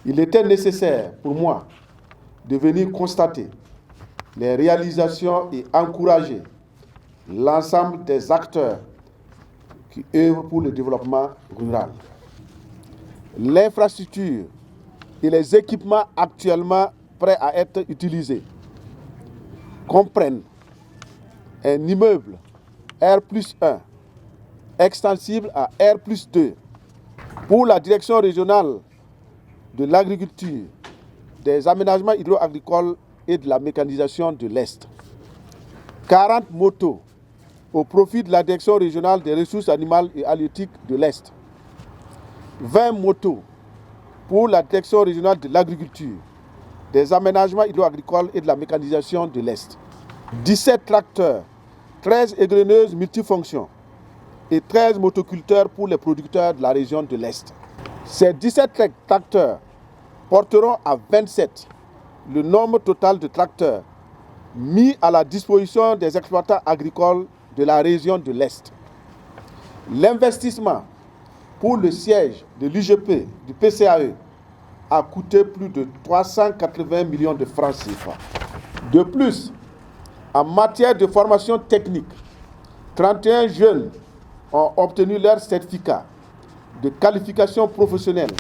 Il était nécessaire pour moi de venir constater les réalisations et encourager l'ensemble des acteurs qui œuvrent pour le développement rural. L'infrastructure et les équipements actuellement prêts à être utilisés comprennent un immeuble R+1 extensible à R+2 pour la direction régionale de l'agriculture, des aménagements hydro-agricoles et de la mécanisation de l'Est. 40 motos au profit de la direction régionale des ressources animales et halieutiques de l'Est. 20 motos pour la direction régionale de l'agriculture, des aménagements hydro-agricoles et de la mécanisation de l'Est. 17 tracteurs, 13 égreneuses multifonctions et 13 motoculteurs pour les producteurs de la région de l'Est. Ces 17 tracteurs porteront à 27 le nombre total de tracteurs mis à la disposition des exploitants agricoles de la région de l'Est. L'investissement pour le siège de l'UGP du PCAE a coûté plus de 380 millions de francs CFA. De plus, en matière de formation technique, 31 jeunes ont obtenu leur certificat de qualification professionnelle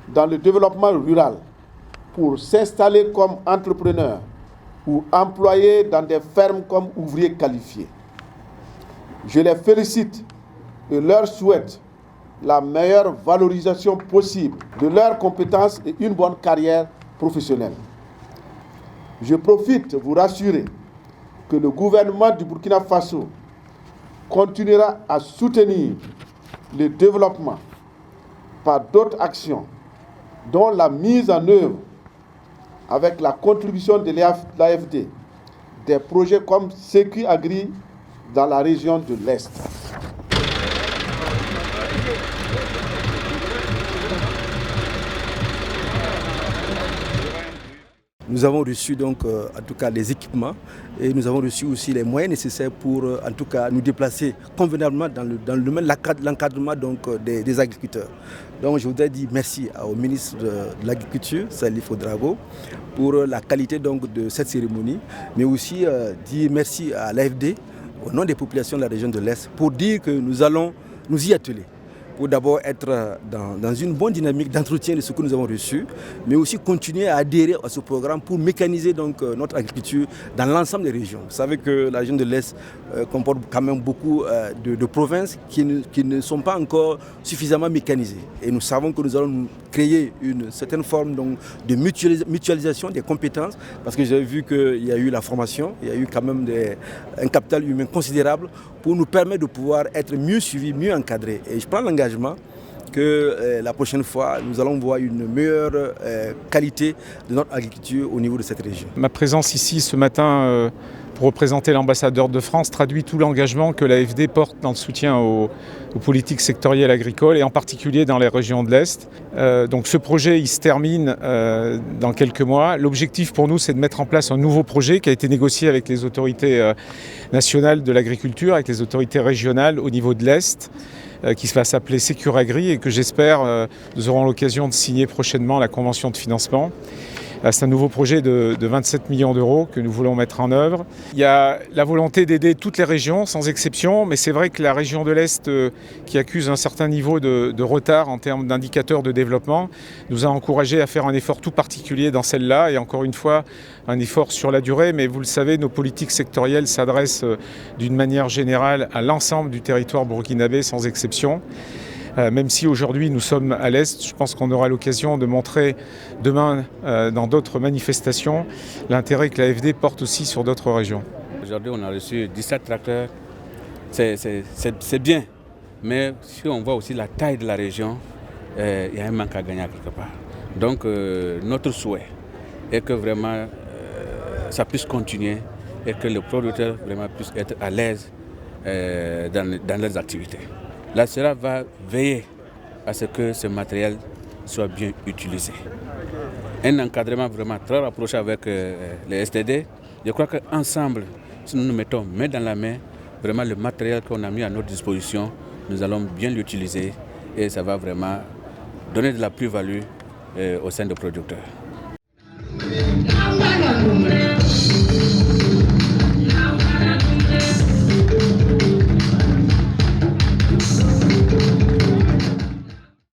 dans le développement rural pour s'installer comme entrepreneurs ou employés dans des fermes comme ouvriers qualifiés. Je les félicite et leur souhaite la meilleure valorisation possible de leurs compétences et une bonne carrière professionnelle. Je profite de vous rassurer que le gouvernement du Burkina Faso continuera à soutenir le développement par d'autres actions, dont la mise en œuvre avec la contribution de l'AFD, des projets comme Sécu Agri dans la région de l'Est. Nous avons reçu donc en tout cas les équipements et nous avons reçu aussi les moyens nécessaires pour en tout cas nous déplacer convenablement dans le domaine de l'encadrement des agriculteurs. Donc je voudrais dire merci au ministre de l'Agriculture, Salif Ouedraogo, pour la qualité donc de cette cérémonie, mais aussi dire merci à l'AFD au nom des populations de la région de l'Est pour dire que nous allons nous y atteler, pour d'abord être dans une bonne dynamique d'entretien de ce que nous avons reçu, mais aussi continuer à adhérer à ce programme pour mécaniser donc notre agriculture dans l'ensemble des régions. Vous savez que la région de l'Est comporte quand même beaucoup de provinces qui ne sont pas encore suffisamment mécanisées. Et nous savons que nous allons créer une certaine forme donc, de mutualisation des compétences, parce que j'ai vu qu'il y a eu la formation, il y a eu quand même un capital humain considérable pour nous permettre de pouvoir être mieux suivis, mieux encadrés. Et je prends l'engagement que la prochaine fois, nous allons voir une meilleure qualité de notre agriculture au niveau de cette région. Ma présence ici ce matin pour représenter l'ambassadeur de France traduit tout l'engagement que l'AFD porte dans le soutien aux politiques sectorielles agricoles et en particulier dans les régions de l'Est. Donc ce projet il se termine dans quelques mois. L'objectif pour nous c'est de mettre en place un nouveau projet qui a été négocié avec les autorités nationales de l'agriculture, avec les autorités régionales au niveau de l'Est, qui va s'appeler Sécuragri et que j'espère nous aurons l'occasion de signer prochainement la convention de financement. C'est un nouveau projet de 27 millions d'euros que nous voulons mettre en œuvre. Il y a la volonté d'aider toutes les régions, sans exception, mais c'est vrai que la région de l'Est, qui accuse un certain niveau de retard en termes d'indicateurs de développement, nous a encouragés à faire un effort tout particulier dans celle-là, et encore une fois, un effort sur la durée, mais vous le savez, nos politiques sectorielles s'adressent d'une manière générale à l'ensemble du territoire burkinabé, sans exception. Même si aujourd'hui nous sommes à l'Est, je pense qu'on aura l'occasion de montrer demain dans d'autres manifestations l'intérêt que l'AFD porte aussi sur d'autres régions. Aujourd'hui on a reçu 17 tracteurs, c'est bien, mais si on voit aussi la taille de la région, il y a un manque à gagner quelque part. Donc notre souhait est que vraiment ça puisse continuer et que les producteurs vraiment puissent être à l'aise dans leurs activités. La CERA va veiller à ce que ce matériel soit bien utilisé. Un encadrement vraiment très rapproché avec les STD. Je crois qu'ensemble, si nous nous mettons main dans la main, vraiment le matériel qu'on a mis à notre disposition, nous allons bien l'utiliser et ça va vraiment donner de la plus-value au sein des producteurs.